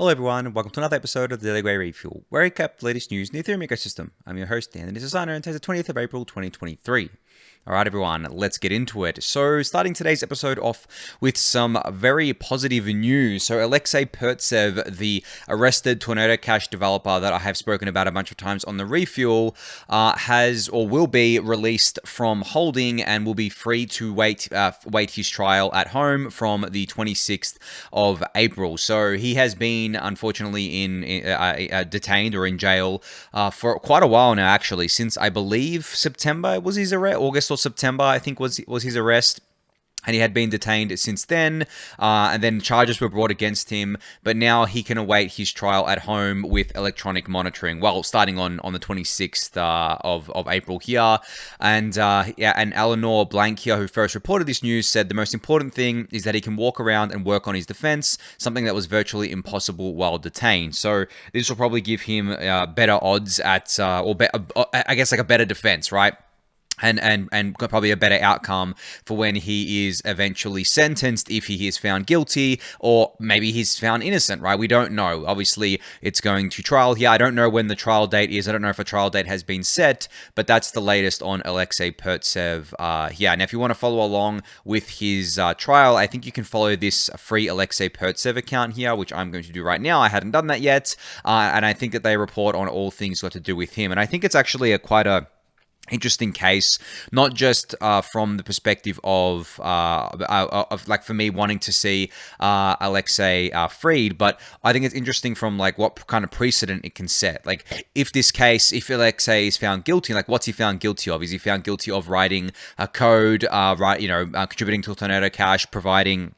Hello everyone, and welcome to another episode of the Daily Gwei Refuel, where I recap the latest news in the Ethereum ecosystem. I'm your host, Anthony Sassano, and today's the 20th of April, 2023. Alright everyone, let's get into it. So, starting today's episode off with some very positive news. So, Alexei Pertsev, the arrested Tornado Cash developer that I have spoken about a bunch of times on the Refuel, has or will be released from holding and will be free to wait his trial at home from the 26th of April. So, he has been unfortunately detained or in jail for quite a while now, actually, since I believe September was his arrest, August or September, I think was his arrest. And he had been detained since then, and then charges were brought against him, but now he can await his trial at home with electronic monitoring, well, starting on the 26th of April here. And and Eleanor Blank here, who first reported this news, said the most important thing is that he can walk around and work on his defense, something that was virtually impossible while detained. So this will probably give him better odds at, I guess like a better defense, right? And probably a better outcome for when he is eventually sentenced, if he is found guilty, or maybe he's found innocent, right? We don't know. Obviously, it's going to trial here. I don't know when the trial date is. I don't know if a trial date has been set, but that's the latest on Alexei Pertsev here. Now, if you want to follow along with his trial, I think you can follow this free Alexei Pertsev account here, which I'm going to do right now. I hadn't done that yet, and I think that they report on all things got to do with him. And I think it's actually quite a interesting case, not just from the perspective of like for me wanting to see Alexei freed, but I think it's interesting from like what kind of precedent it can set. Like if Alexei is found guilty, like what's he found guilty of? Is he found guilty of writing a code, contributing to Tornado Cash, providing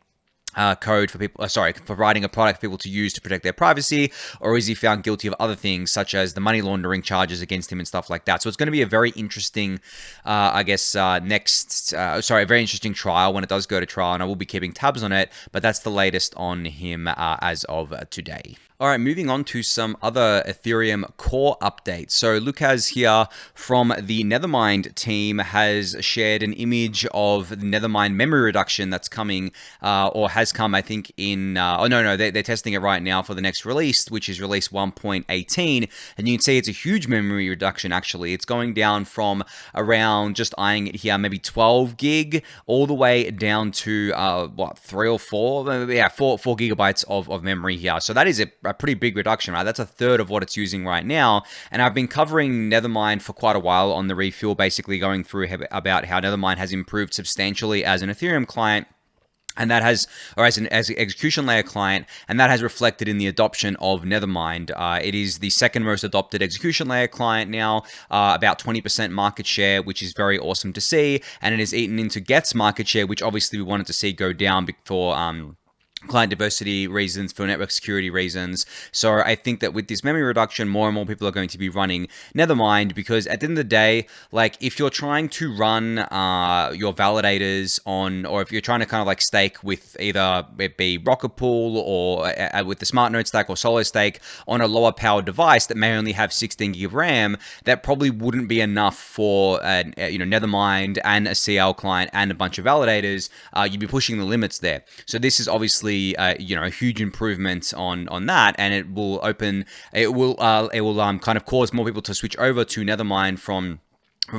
code for people, providing a product for people to use to protect their privacy, or is he found guilty of other things such as the money laundering charges against him and stuff like that? So it's going to be a very interesting, very interesting trial when it does go to trial, and I will be keeping tabs on it, but that's the latest on him as of today. All right, moving on to some other Ethereum core updates. So Lucas here from the Nethermind team has shared an image of the Nethermind memory reduction that's coming, or has come, I think, in... they're testing it right now for the next release, which is release 1.18. And you can see it's a huge memory reduction, actually. It's going down from around, just eyeing it here, maybe 12 gig, all the way down to, 3 or 4? Yeah, 4 gigabytes of memory here. So that is a pretty big reduction, right? That's a third of what it's using right now. And I've been covering Nethermind for quite a while on the Refuel, basically going through about how Nethermind has improved substantially as an Ethereum client. And that has, or as an execution layer client, and that has reflected in the adoption of Nethermind. It is the second most adopted execution layer client now, about 20% market share, which is very awesome to see. And it has eaten into Get's market share, which obviously we wanted to see go down for client diversity reasons, for network security reasons. So I think that with this memory reduction, more and more people are going to be running Nethermind, because at the end of the day, like if you're trying to run your validators on, or if you're trying to kind of like stake with either it be Rocket Pool or with the Smart Node stack or Solo stake on a lower powered device that may only have 16 gig of RAM, that probably wouldn't be enough for Nethermind and a CL client and a bunch of validators. You'd be pushing the limits there. So this is obviously a huge improvement on that, and it will kind of cause more people to switch over to Nethermind from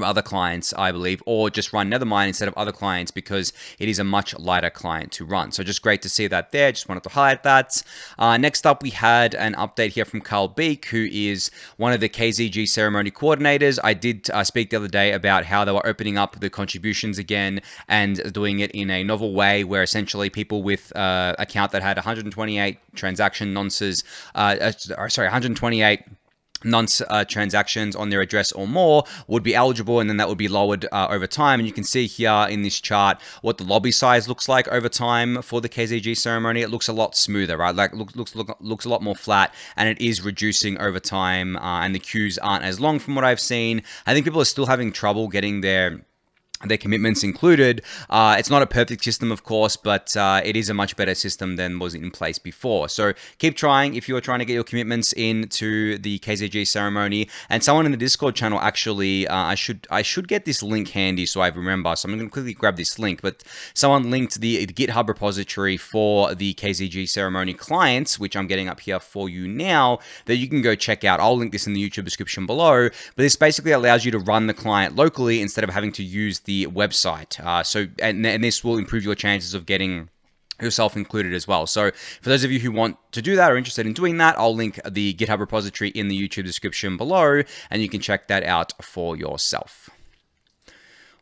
other clients, I believe, or just run Nethermind instead of other clients, because it is a much lighter client to run. So just great to see that there. Just wanted to highlight that. Next up, we had an update here from Carl Beek, who is one of the KZG Ceremony coordinators. I did speak the other day about how they were opening up the contributions again and doing it in a novel way, where essentially people with account that had 128 transaction nonces, 128 transactions on their address or more would be eligible, and then that would be lowered over time. And you can see here in this chart what the lobby size looks like over time for the KZG ceremony. It looks a lot smoother, right? Like looks a lot more flat, and it is reducing over time, and the queues aren't as long from what I've seen. I think people are still having trouble getting their their commitments included. It's not a perfect system, of course, but it is a much better system than was in place before. So keep trying if you're trying to get your commitments into the KZG ceremony. And someone in the Discord channel actually, I should get this link handy so I remember. So I'm going to quickly grab this link. But someone linked the GitHub repository for the KZG ceremony clients, which I'm getting up here for you now, that you can go check out. I'll link this in the YouTube description below. But this basically allows you to run the client locally instead of having to use the website. And this will improve your chances of getting yourself included as well. So for those of you who want to do that or interested in doing that, I'll link the GitHub repository in the YouTube description below, and you can check that out for yourself.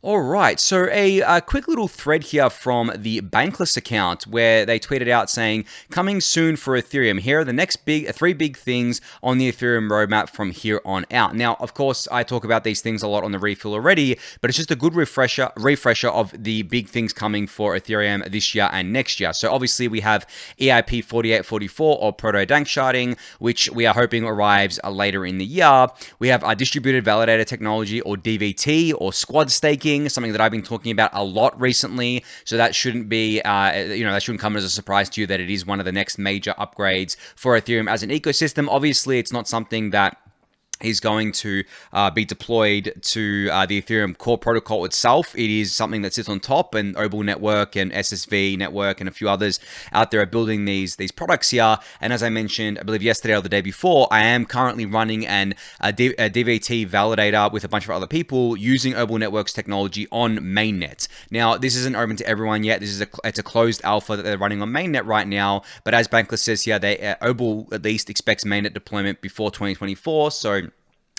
All right, so a quick little thread here from the Bankless account where they tweeted out saying, coming soon for Ethereum. Here are the next three big things on the Ethereum roadmap from here on out. Now, of course, I talk about these things a lot on the refuel already, but it's just a good refresher of the big things coming for Ethereum this year and next year. So obviously we have EIP 4844 or proto-danksharding, which we are hoping arrives later in the year. We have our distributed validator technology or DVT or squad staking, something that I've been talking about a lot recently. So that shouldn't be, that shouldn't come as a surprise to you that it is one of the next major upgrades for Ethereum as an ecosystem. Obviously, it's not something that is going to be deployed to the Ethereum core protocol itself. It is something that sits on top, and Opal Network and SSV Network and a few others out there are building these products here. And as I mentioned, I believe yesterday or the day before, I am currently running a DVT validator with a bunch of other people using Opal Network's technology on mainnet. Now, this isn't open to everyone yet. It's a closed alpha that they're running on mainnet right now. But as Bankless says here, Opal at least expects mainnet deployment before 2024. So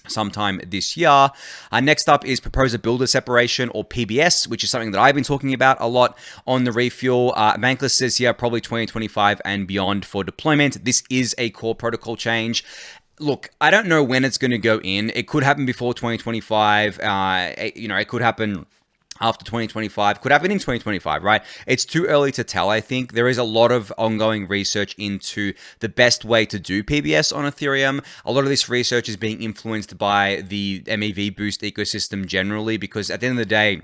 sometime this year. Next up is Proposer Builder Separation or PBS, which is something that I've been talking about a lot on the refuel. Bankless says here probably 2025 and beyond for deployment. This is a core protocol change. Look, I don't know when it's going to go in. It could happen before 2025. It could happen after 2025, could happen in 2025, right? It's too early to tell, I think. There is a lot of ongoing research into the best way to do PBS on Ethereum. A lot of this research is being influenced by the MEV boost ecosystem generally, because at the end of the day,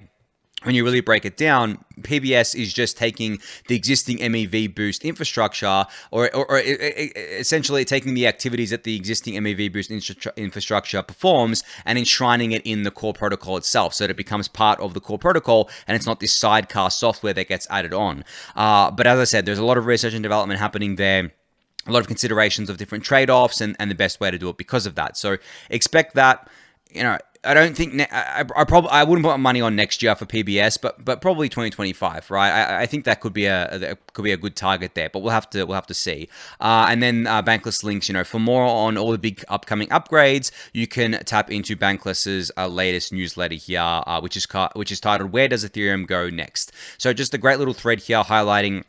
when you really break it down, PBS is just taking the existing MEV boost infrastructure or essentially taking the activities that the existing MEV boost infrastructure performs and enshrining it in the core protocol itself so that it becomes part of the core protocol and it's not this sidecar software that gets added on. But as I said, there's a lot of research and development happening there. A lot of considerations of different trade-offs and the best way to do it because of that. So expect that, I don't think I wouldn't put money on next year for PBS, but probably 2025, right? I think that could be a good target there, but we'll have to see. And then Bankless links, for more on all the big upcoming upgrades, you can tap into Bankless's latest newsletter here, which is titled "Where Does Ethereum Go Next?" So just a great little thread here highlighting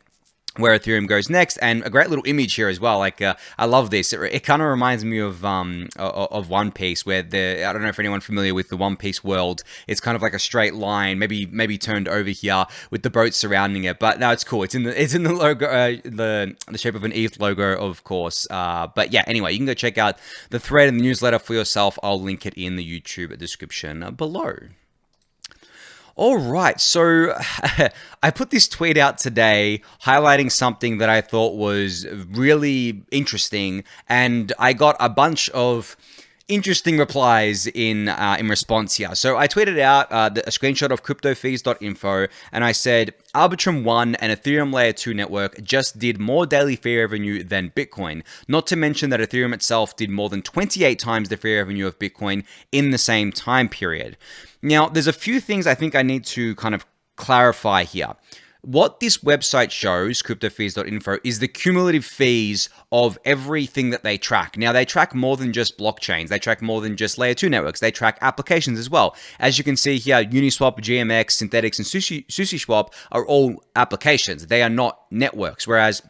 where Ethereum goes next, and a great little image here as well. Like I love this. It kind of reminds me of One Piece, where I don't know if anyone's familiar with the One Piece world. It's kind of like a straight line, maybe turned over here with the boat surrounding it. But no, it's cool. It's in the logo, the shape of an ETH logo, of course. But yeah, anyway, you can go check out the thread in the newsletter for yourself. I'll link it in the YouTube description below. All right, so I put this tweet out today highlighting something that I thought was really interesting, and I got a bunch of interesting replies in response here. So I tweeted out a screenshot of cryptofees.info, and I said, Arbitrum One and Ethereum Layer 2 network just did more daily fee revenue than Bitcoin. Not to mention that Ethereum itself did more than 28 times the fee revenue of Bitcoin in the same time period. Now, there's a few things I think I need to kind of clarify here. What this website shows, cryptofees.info, is the cumulative fees of everything that they track. Now, they track more than just blockchains. They track more than just layer 2 networks. They track applications as well. As you can see here, Uniswap, GMX, Synthetics, and SushiSwap are all applications. They are not networks, whereas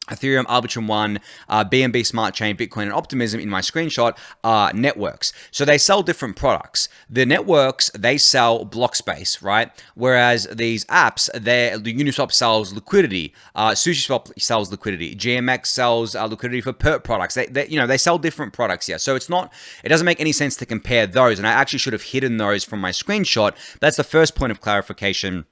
Ethereum, Arbitrum One, BNB Smart Chain, Bitcoin, and Optimism in my screenshot are networks. So they sell different products. The networks, they sell block space, right? Whereas these apps, the Uniswap sells liquidity, SushiSwap sells liquidity, GMX sells liquidity for perp products. They sell different products here. So it doesn't make any sense to compare those. And I actually should have hidden those from my screenshot. That's the first point of clarification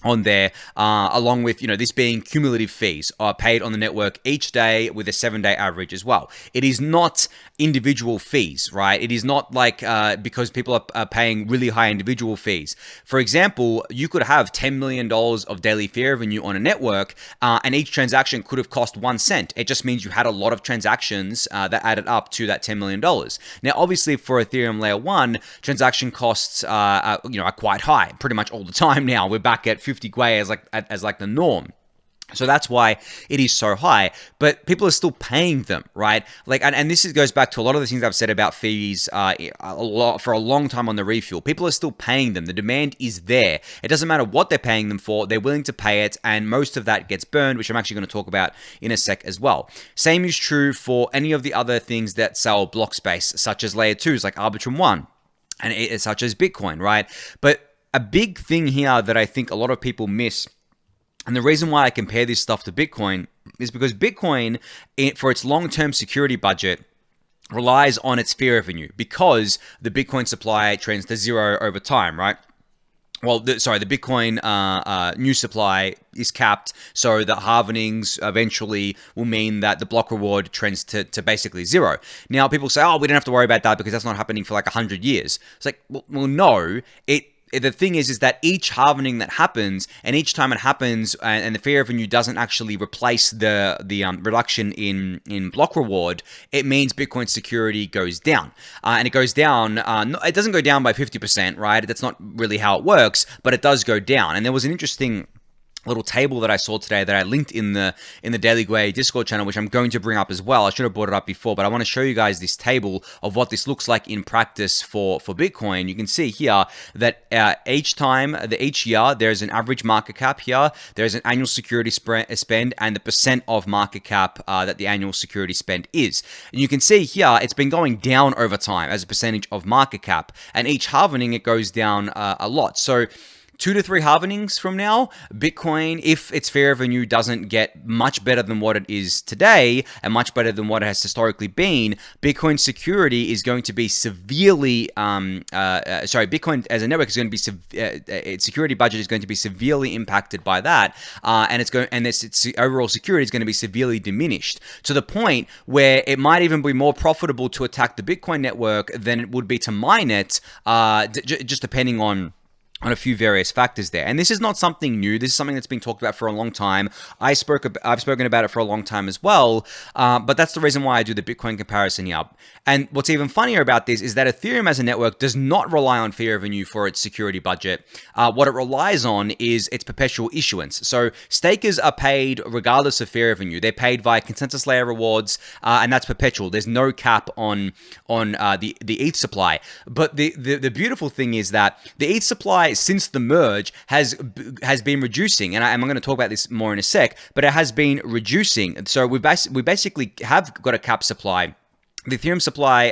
on there, along with, this being cumulative fees paid on the network each day with a 7-day average as well. It is not individual fees, right? It is not like because people are paying really high individual fees. For example, you could have $10 million of daily fee revenue on a network, and each transaction could have cost 1 cent. It just means you had a lot of transactions that added up to that $10 million. Now, obviously, for Ethereum Layer 1, transaction costs are quite high pretty much all the time now. We're back at 50 Gwei as like the norm. So that's why it is so high, but people are still paying them, right? And this goes back to a lot of the things I've said about fees for a long time on the refuel. People are still paying them. The demand is there. It doesn't matter what they're paying them for. They're willing to pay it, and most of that gets burned, which I'm actually going to talk about in a sec as well. Same is true for any of the other things that sell block space, such as layer 2s like Arbitrum One, and such as Bitcoin, right? But a big thing here that I think a lot of people miss, and the reason why I compare this stuff to Bitcoin, is because Bitcoin, for its long-term security budget, relies on its fee revenue because the Bitcoin supply trends to zero over time, right? Well, the Bitcoin new supply is capped, so the halvenings eventually will mean that the block reward trends to basically zero. Now, people say, we don't have to worry about that because that's not happening for like 100 years. It's like, well, no, the thing is that each halvening that happens, and each time it happens, and the fee revenue doesn't actually replace the reduction in block reward, it means Bitcoin security goes down, and it goes down. It doesn't go down by 50%, right? That's not really how it works, but it does go down. And there was an interesting little table that I saw today that I linked in the Daily Gwei Discord channel, which I'm going to bring up as well. I should have brought it up before, but I want to show you guys this table of what this looks like in practice for Bitcoin. You can see here that each year, there's an average market cap here, there's an annual security spend, and the percent of market cap that the annual security spend is. And you can see here, it's been going down over time as a percentage of market cap, and each halvening, it goes down a lot. So 2 to 3 halvenings from now, Bitcoin, if its fee revenue doesn't get much better than what it is today and much better than what it has historically been, Bitcoin security is going to be severely, Bitcoin as a network is going to be, its security budget is going to be severely impacted by that, and its overall security is going to be severely diminished to the point where it might even be more profitable to attack the Bitcoin network than it would be to mine it, just depending on a few various factors there. And this is not something new. This is something that's been talked about for a long time. I've spoken about it for a long time as well, but that's the reason why I do the Bitcoin comparison here. And what's even funnier about this is that Ethereum as a network does not rely on fee revenue for its security budget. What it relies on is its perpetual issuance. So stakers are paid regardless of fee revenue. They're paid via consensus layer rewards, and that's perpetual. There's no cap on the ETH supply. But the beautiful thing is that the ETH supply since the merge has been reducing, and I'm going to talk about this more in a sec, but it has been reducing. So we basically have got a cap supply. The Ethereum supply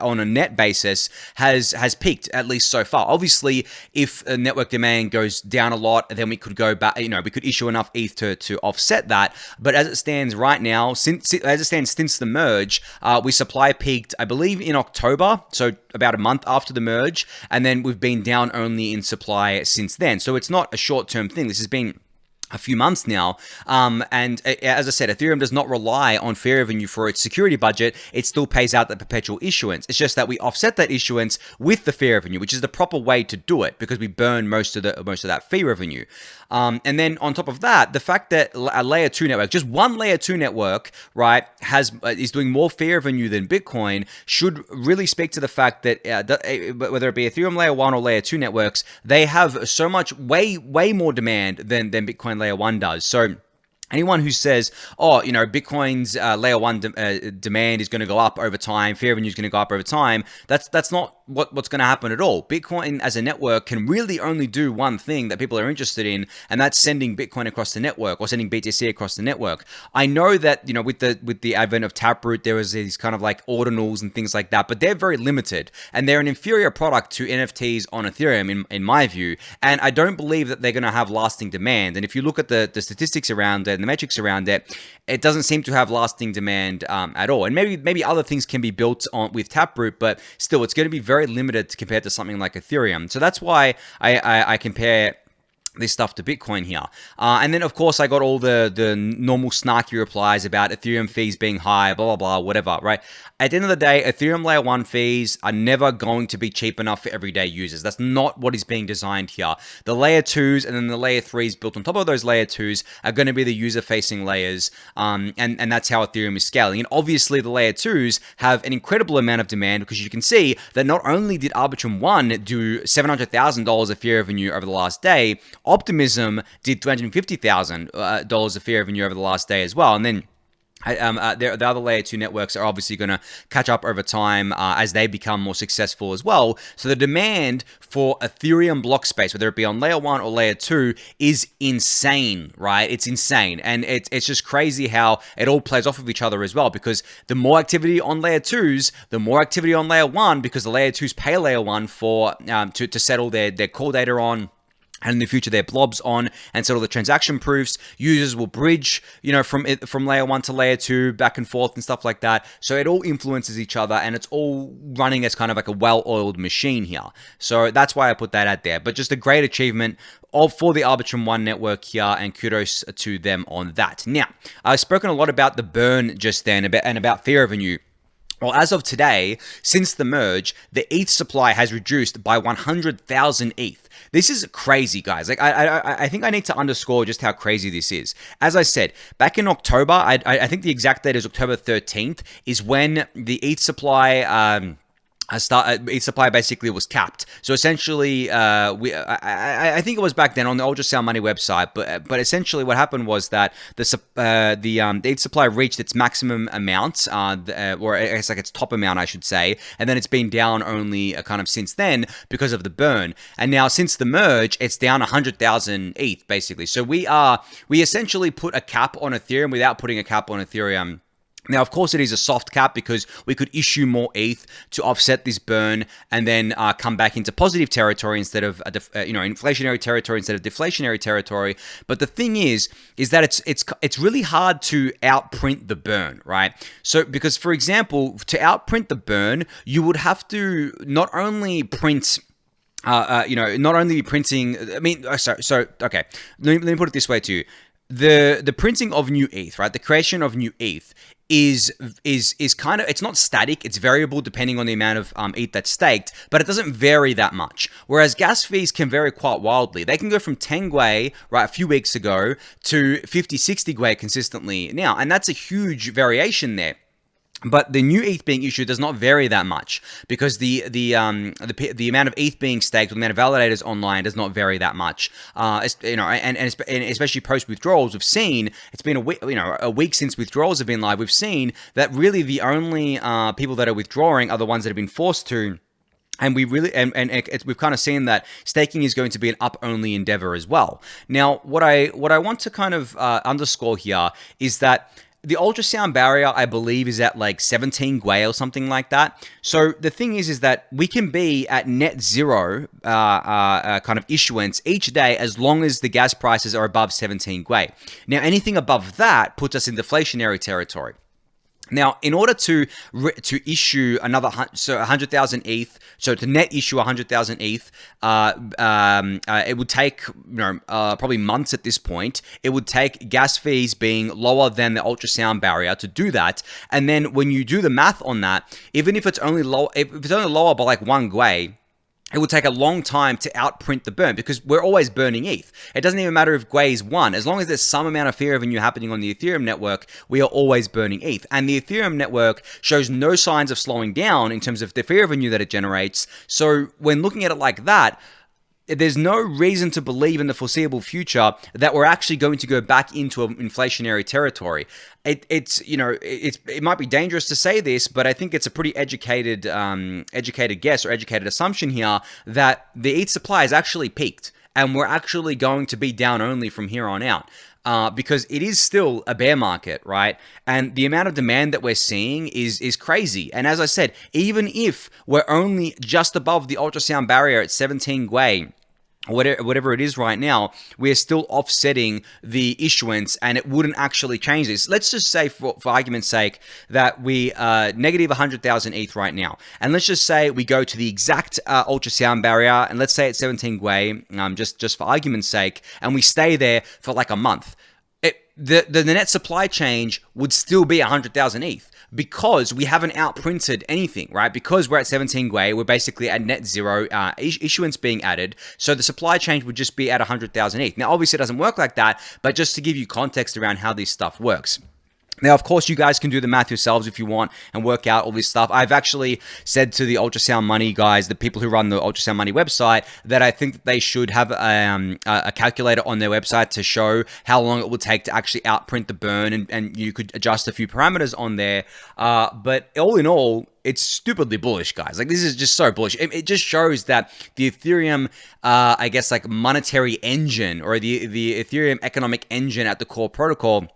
on a net basis has peaked, at least so far. Obviously, if network demand goes down a lot, then we could go back, we could issue enough ETH to offset that. But as it stands right now, since the merge, we supply peaked, I believe, in October, so about a month after the merge, and then we've been down only in supply since then. So it's not a short-term thing. This has been a few months now, and as I said, Ethereum does not rely on fee revenue for its security budget. It still pays out the perpetual issuance. It's just that we offset that issuance with the fee revenue, which is the proper way to do it because we burn most of that fee revenue. And then on top of that, the fact that a layer 2 network, just one layer 2 network, right, is doing more fee revenue than Bitcoin should really speak to the fact that whether it be Ethereum layer 1 or layer 2 networks, they have so much way more demand than Bitcoin layer 1 does. So anyone who says, Bitcoin's layer 1 demand is going to go up over time, fee revenue is going to go up over time, that's not what's going to happen at all. Bitcoin as a network can really only do one thing that people are interested in, and that's sending Bitcoin across the network or sending BTC across the network. I know that, you know, with the advent of Taproot, there was these kind of like ordinals and things like that, but they're very limited, and they're an inferior product to NFTs on Ethereum in my view. And I don't believe that they're going to have lasting demand. And if you look at the statistics around it and the metrics around it, it doesn't seem to have lasting demand at all. And maybe other things can be built on with Taproot, but still, it's going to be very limited compared to something like Ethereum. So that's why I compare this stuff to Bitcoin here. And then, of course, I got all the normal snarky replies about Ethereum fees being high, blah, blah, blah, whatever, right? At the end of the day, Ethereum Layer 1 fees are never going to be cheap enough for everyday users. That's not what is being designed here. The Layer 2s and then the Layer 3s built on top of those Layer 2s are going to be the user-facing layers, and that's how Ethereum is scaling. And obviously, the Layer 2s have an incredible amount of demand, because you can see that not only did Arbitrum One do $700,000 of fee revenue over the last day, Optimism did $350,000 of fee revenue over the last day as well. And then the other Layer 2 networks are obviously going to catch up over time as they become more successful as well. So the demand for Ethereum block space, whether it be on Layer 1 or Layer 2, is insane, right? It's insane. And it's just crazy how it all plays off of each other as well, because the more activity on Layer 2s, the more activity on Layer 1, because the Layer 2s pay Layer 1 for to settle their call data on, and in the future, their blobs on, and settle the transaction proofs. Users will bridge, you know, from Layer 1 to Layer 2, back and forth and stuff like that. So it all influences each other, and it's all running as kind of like a well-oiled machine here. So that's why I put that out there. But just a great achievement for the Arbitrum One network here, and kudos to them on that. Now, I've spoken a lot about the burn just then, and about fee revenue. Well, as of today, since the merge, the ETH supply has reduced by 100,000 ETH. This is crazy, guys. Like, I think I need to underscore just how crazy this is. As I said, back in October, I think the exact date is October 13th, is when the ETH supply ETH supply basically was capped. So essentially, I think it was back then on the Ultrasound Money website, but essentially what happened was that the ETH supply reached its maximum amount, or I guess like its top amount, I should say, and then it's been down only kind of since then because of the burn. And now since the merge, it's down 100,000 ETH basically. So we essentially put a cap on Ethereum without putting a cap on Ethereum. Now, of course, it is a soft cap because we could issue more ETH to offset this burn, and then come back into positive territory instead of inflationary territory instead of deflationary territory. But the thing is that it's really hard to outprint the burn, right? So because, for example, to outprint the burn, you would have to not only print. Not only printing. I mean, okay. Let me put it this way to you: the printing of new ETH, right? The creation of new ETH is kind of, it's not static, it's variable depending on the amount of ETH that's staked, but it doesn't vary that much. Whereas gas fees can vary quite wildly. They can go from 10 Gwei, right, a few weeks ago to 50, 60 Gwei consistently now, and that's a huge variation there. But the new ETH being issued does not vary that much, because the amount of ETH being staked, or the amount of validators online, does not vary that much. And especially post withdrawals, we've seen it's been a week since withdrawals have been live. We've seen that really the only people that are withdrawing are the ones that have been forced to. And we really, we've kind of seen that staking is going to be an up-only endeavor as well. Now, what I want to kind of underscore here is that the ultrasound barrier, I believe, is at like 17 Gwei or something like that. So the thing is that we can be at net zero kind of issuance each day as long as the gas prices are above 17 Gwei. Now, anything above that puts us in deflationary territory. Now, in order to issue another 100,000 ETH, so to net issue 100,000 ETH, it would take probably months at this point. It would take gas fees being lower than the ultrasound barrier to do that. And then when you do the math on that, even if it's only low, if it's only lower by like 1 Gwei, it will take a long time to outprint the burn, because we're always burning ETH. It doesn't even matter if Gwei is 1. As long as there's some amount of fee revenue happening on the Ethereum network, we are always burning ETH. And the Ethereum network shows no signs of slowing down in terms of the fee revenue that it generates. So when looking at it like that, there's no reason to believe in the foreseeable future that we're actually going to go back into an inflationary territory. It might be dangerous to say this, but I think it's a pretty educated guess or educated assumption here that the ETH supply has actually peaked, and we're actually going to be down only from here on out. Because it is still a bear market, right? And the amount of demand that we're seeing is crazy. And as I said, even if we're only just above the ultrasound barrier at 17 Gwei, whatever it is right now, we're still offsetting the issuance, and it wouldn't actually change this. Let's just say, for argument's sake, that we negative 100,000 ETH right now, and let's just say we go to the exact ultrasound barrier, and let's say it's 17 Gwei, just for argument's sake, and we stay there for like a month. The net supply change would still be 100,000 ETH. Because we haven't outprinted anything, right? Because we're at 17 Gwei, we're basically at net zero, issuance being added. So the supply change would just be at 100,000 ETH. Now, obviously, it doesn't work like that, but just to give you context around how this stuff works. Now, of course, you guys can do the math yourselves if you want and work out all this stuff. I've actually said to the Ultrasound Money guys, the people who run the Ultrasound Money website, that I think that they should have a calculator on their website to show how long it would take to actually outprint the burn, and you could adjust a few parameters on there. But all in all, it's stupidly bullish, guys. Like, this is just so bullish. It just shows that the Ethereum, I guess, like monetary engine, or the Ethereum economic engine at the core protocol,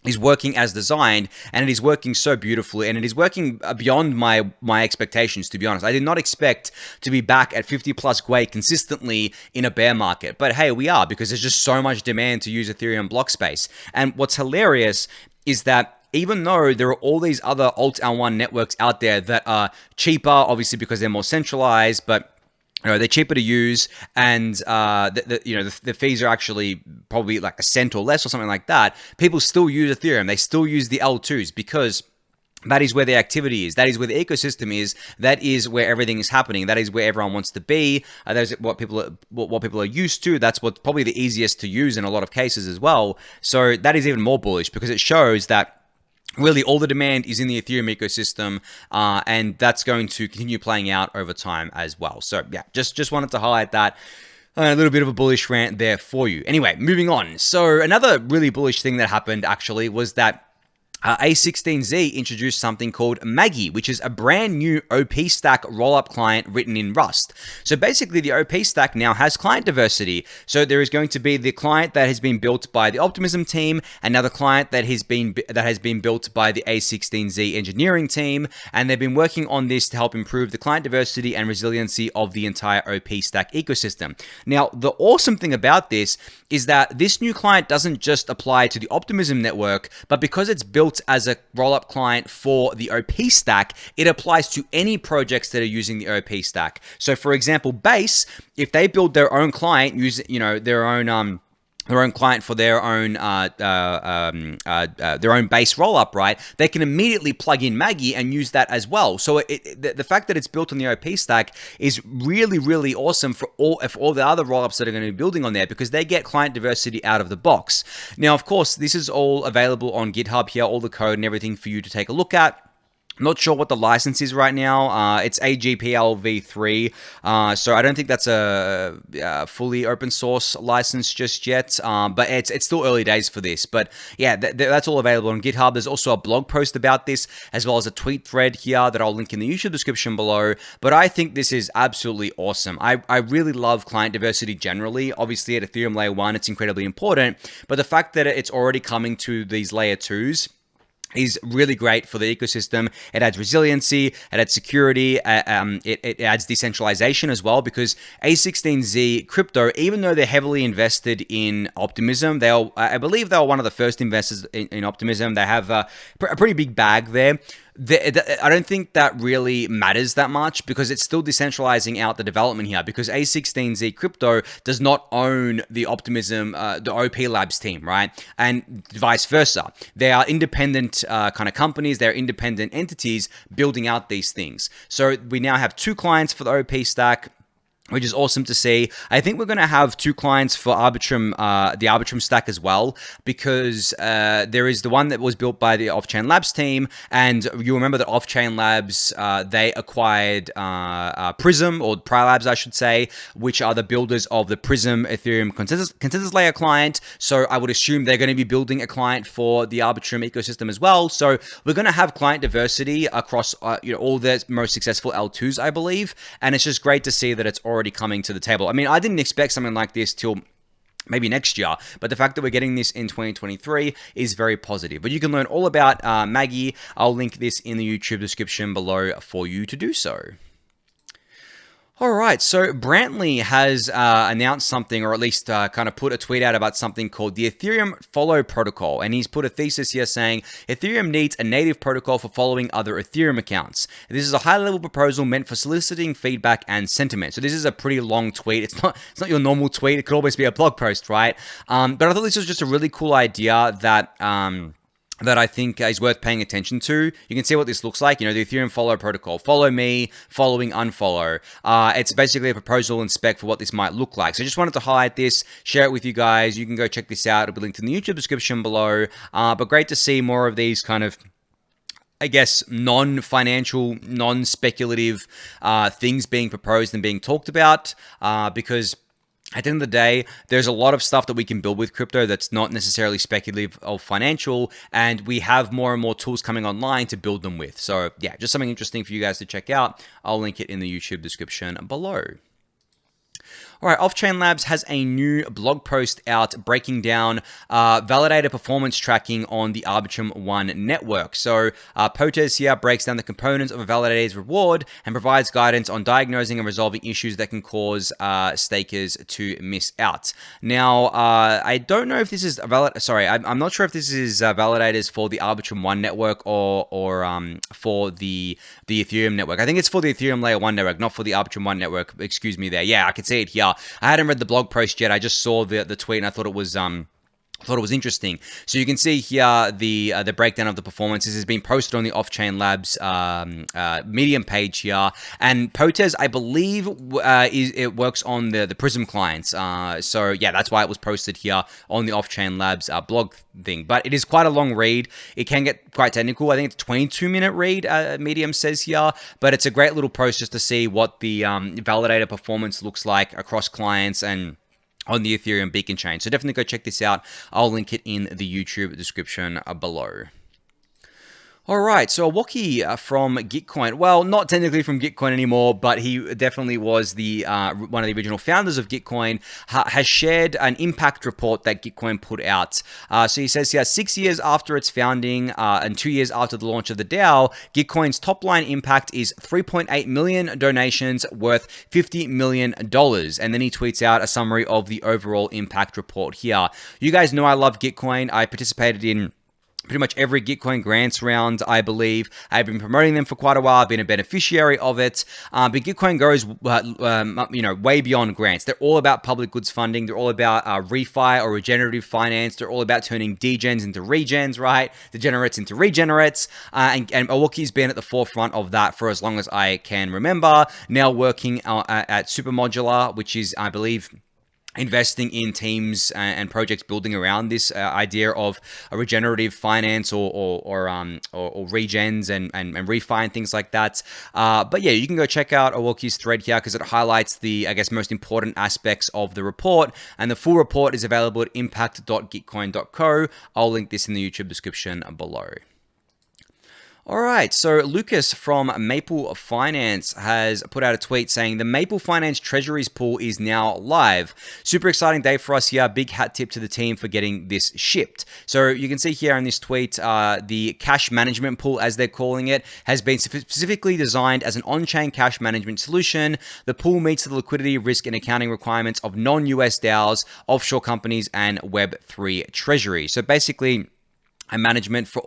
is working as designed, and it is working so beautifully, and it is working beyond my expectations, to be honest. I did not expect to be back at 50 plus Gwei consistently in a bear market, but hey, we are, because there's just so much demand to use Ethereum block space. And what's hilarious is that even though there are all these other Alt-L1 networks out there that are cheaper, obviously because they're more centralized, but they're cheaper to use, and the fees are actually probably like a cent or less or something like that. People still use Ethereum. They still use the L2s because that is where the activity is. That is where the ecosystem is. That is where everything is happening. That is where everyone wants to be. That is what people are used to. That's what's probably the easiest to use in a lot of cases as well. So that is even more bullish, because it shows that really all the demand is in the Ethereum ecosystem, and that's going to continue playing out over time as well. So yeah, just wanted to highlight that. A little bit of a bullish rant there for you. Anyway, moving on. So another really bullish thing that happened actually was that A16Z introduced something called Magi, which is a brand new OP stack rollup client written in Rust. So basically, the OP stack now has client diversity. So there is going to be the client that has been built by the Optimism team, another client that has been built by the A16Z engineering team, and they've been working on this to help improve the client diversity and resiliency of the entire OP stack ecosystem. Now, the awesome thing about this is that this new client doesn't just apply to the Optimism network, but because it's built as a rollup client for the OP stack, it applies to any projects that are using the OP stack. So for example, Base, if they build their own client, their own client for their own base rollup, right? They can immediately plug in Magi and use that as well. So the fact that it's built on the OP stack is really, really awesome for all the other rollups that are going to be building on there, because they get client diversity out of the box. Now, of course, this is all available on GitHub here, all the code and everything for you to take a look at. Not sure what the license is right now. It's AGPL v3, so I don't think that's a fully open source license just yet. But it's still early days for this. But yeah, that's all available on GitHub. There's also a blog post about this, as well as a tweet thread here that I'll link in the YouTube description below. But I think this is absolutely awesome. I really love client diversity generally. Obviously, at Ethereum Layer 1, it's incredibly important. But the fact that it's already coming to these Layer 2s is really great for the ecosystem. It adds resiliency, it adds security, it adds decentralization as well, because A16Z crypto, even though they're heavily invested in Optimism, I believe they were one of the first investors in Optimism. They have a pretty big bag there. I don't think that really matters that much, because it's still decentralizing out the development here, because A16Z crypto does not own the Optimism, the OP Labs team, right? And vice versa. They are independent kind of companies. They're independent entities building out these things. So we now have two clients for the OP stack. which is awesome to see. I think we're going to have 2 clients for Arbitrum, the Arbitrum stack as well, because there is the one that was built by the Offchain Labs team, and you remember that Offchain Labs, they acquired Prism, or Prylabs, I should say, which are the builders of the Prism Ethereum consensus layer client. So I would assume they're going to be building a client for the Arbitrum ecosystem as well. So we're going to have client diversity across all the most successful L2s, I believe, and it's just great to see that it's already coming to the table. I mean, I didn't expect something like this till maybe next year, but the fact that we're getting this in 2023 is very positive. But you can learn all about Magi. I'll link this in the YouTube description below for you to do so. All right, so Brantley has announced something, or at least kind of put a tweet out about something called the Ethereum Follow Protocol. And he's put a thesis here saying Ethereum needs a native protocol for following other Ethereum accounts. This is a high-level proposal meant for soliciting feedback and sentiment. So this is a pretty long tweet. It's not your normal tweet. It could always be a blog post, right? But I thought this was just a really cool idea that I think is worth paying attention to. You can see what this looks like. The Ethereum Follow Protocol. Follow me, following unfollow. It's basically a proposal and spec for what this might look like. So I just wanted to highlight this, share it with you guys. You can go check this out. It'll be linked in the YouTube description below. But great to see more of these kind of, I guess, non-financial, non-speculative things being proposed and being talked about, because at the end of the day, there's a lot of stuff that we can build with crypto that's not necessarily speculative or financial, and we have more and more tools coming online to build them with. So yeah, just something interesting for you guys to check out. I'll link it in the YouTube description below. All right, Offchain Labs has a new blog post out breaking down validator performance tracking on the Arbitrum One network. So Potes here breaks down the components of a validator's reward and provides guidance on diagnosing and resolving issues that can cause stakers to miss out. Now, I don't know if this is I'm not sure if this is validators for the Arbitrum One network or for the Ethereum network. I think it's for the Ethereum Layer 1 network, not for the Arbitrum One network. Excuse me there. Yeah, I can see it here. I hadn't read the blog post yet. I just saw the tweet and I thought it was interesting. So you can see here the breakdown of the performance. This has been posted on the Offchain Labs Medium page here. And Potes, I believe, it works on the Prism clients. So yeah, that's why it was posted here on the Offchain Labs blog thing. But it is quite a long read. It can get quite technical. I think it's a 22-minute read, Medium says here. But it's a great little post just to see what the validator performance looks like across clients and on the Ethereum Beacon chain. So definitely go check this out. I'll link it in the YouTube description below. All right, so Awoki from Gitcoin. Well, not technically from Gitcoin anymore, but he definitely was the one of the original founders of Gitcoin, has shared an impact report that Gitcoin put out. So he says here, 6 years after its founding and 2 years after the launch of the DAO, Gitcoin's top-line impact is 3.8 million donations worth $50 million. And then he tweets out a summary of the overall impact report here. You guys know I love Gitcoin. I participated in pretty much every Gitcoin grants round, I believe. I've been promoting them for quite a while. I've been a beneficiary of it. But Gitcoin goes, way beyond grants. They're all about public goods funding. They're all about refi or regenerative finance. They're all about turning degens into regens, right? Degenerates into regenerates. And Awoki's been at the forefront of that for as long as I can remember. Now working at Supermodular, which is, I believe, investing in teams and projects building around this idea of a regenerative finance or regens and refi and things like that. But yeah, you can go check out Awoki's thread here because it highlights the, I guess, most important aspects of the report. And the full report is available at impact.gitcoin.co. I'll link this in the YouTube description below. All right, so Lucas from Maple Finance has put out a tweet saying the Maple Finance Treasuries pool is now live. Super exciting day for us here. Big hat tip to the team for getting this shipped. So you can see here in this tweet, the cash management pool, as they're calling it, has been specifically designed as an on-chain cash management solution. The pool meets the liquidity, risk, and accounting requirements of non-US DAOs, offshore companies, and Web3 treasuries. So basically, management for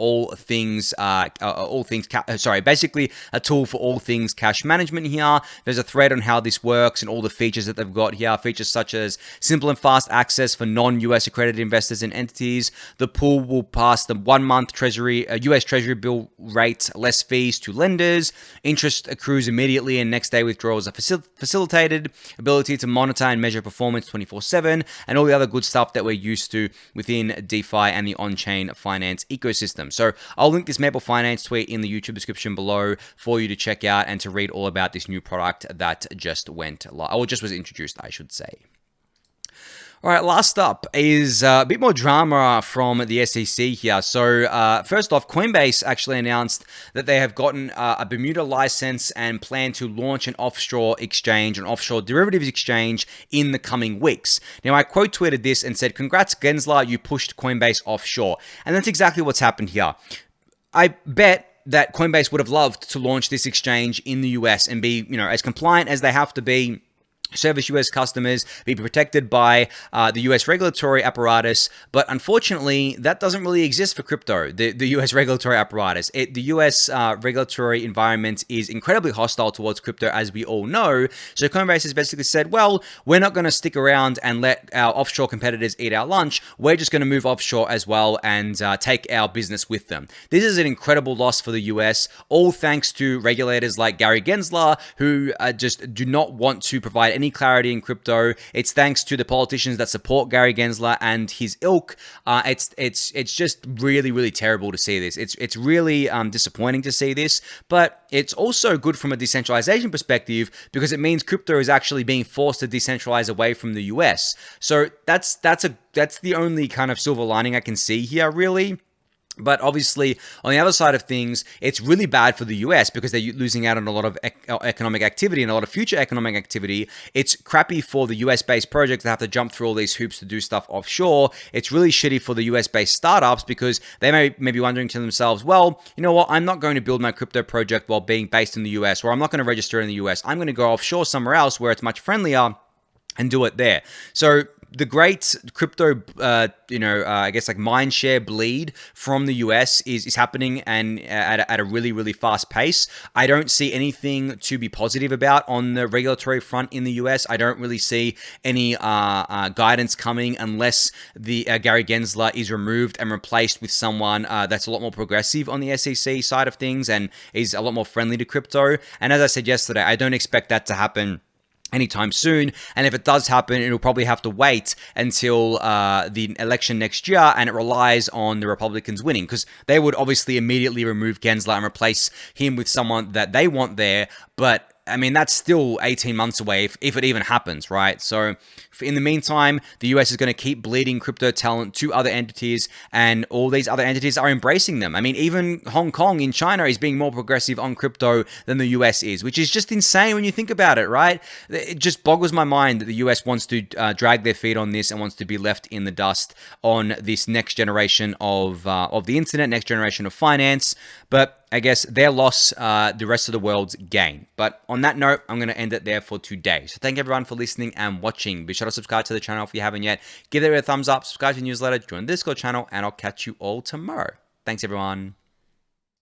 basically a tool for all things cash management here. There's a thread on how this works and all the features that they've got here. Features such as simple and fast access for non-US accredited investors and entities. The pool will pass the 1 month US Treasury bill rate, less fees to lenders. Interest accrues immediately and next day withdrawals are facilitated. Ability to monitor and measure performance 24/7 and all the other good stuff that we're used to within DeFi and the on-chain finance ecosystem. So I'll link this Maple Finance tweet in the YouTube description below for you to check out and to read all about this new product that just went live, or just was introduced, I should say. All right, last up is a bit more drama from the SEC here. So first off, Coinbase actually announced that they have gotten a Bermuda license and plan to launch an offshore exchange, an offshore derivatives exchange in the coming weeks. Now, I quote tweeted this and said, "Congrats, Gensler, you pushed Coinbase offshore." And that's exactly what's happened here. I bet that Coinbase would have loved to launch this exchange in the US and be, as compliant as they have to be, service US customers, be protected by the US regulatory apparatus, but unfortunately, that doesn't really exist for crypto, the US regulatory apparatus. The US regulatory environment is incredibly hostile towards crypto, as we all know, so Coinbase has basically said, well, we're not going to stick around and let our offshore competitors eat our lunch, we're just going to move offshore as well and take our business with them. This is an incredible loss for the US, all thanks to regulators like Gary Gensler, who just do not want to provide any clarity in crypto. It's thanks to the politicians that support Gary Gensler and his ilk. It's just really, really terrible to see this. It's really disappointing to see this, but it's also good from a decentralization perspective because it means crypto is actually being forced to decentralize away from the US. So that's the only kind of silver lining I can see here, really. But obviously, on the other side of things, it's really bad for the US because they're losing out on a lot of economic activity and a lot of future economic activity. It's crappy for the US-based projects that have to jump through all these hoops to do stuff offshore. It's really shitty for the US-based startups because they may be wondering to themselves, well, you know what, I'm not going to build my crypto project while being based in the US, or I'm not going to register in the US. I'm going to go offshore somewhere else where it's much friendlier and do it there. So the great crypto, I guess like mindshare bleed from the US is happening and at a really, really fast pace. I don't see anything to be positive about on the regulatory front in the US. I don't really see any guidance coming unless the Gary Gensler is removed and replaced with someone that's a lot more progressive on the SEC side of things and is a lot more friendly to crypto. And as I said yesterday, I don't expect that to happen anytime soon, and if it does happen, it'll probably have to wait until the election next year, and it relies on the Republicans winning, because they would obviously immediately remove Gensler and replace him with someone that they want there, but I mean, that's still 18 months away if it even happens, right? So in the meantime, the US is going to keep bleeding crypto talent to other entities, and all these other entities are embracing them. I mean, even Hong Kong in China is being more progressive on crypto than the US is, which is just insane when you think about it, right? It just boggles my mind that the US wants to drag their feet on this and wants to be left in the dust on this next generation of the internet, next generation of finance. But I guess their loss, the rest of the world's gain. But on that note, I'm going to end it there for today. So thank everyone for listening and watching. Be sure to subscribe to the channel if you haven't yet. Give it a thumbs up, subscribe to the newsletter, join the Discord channel, and I'll catch you all tomorrow. Thanks, everyone.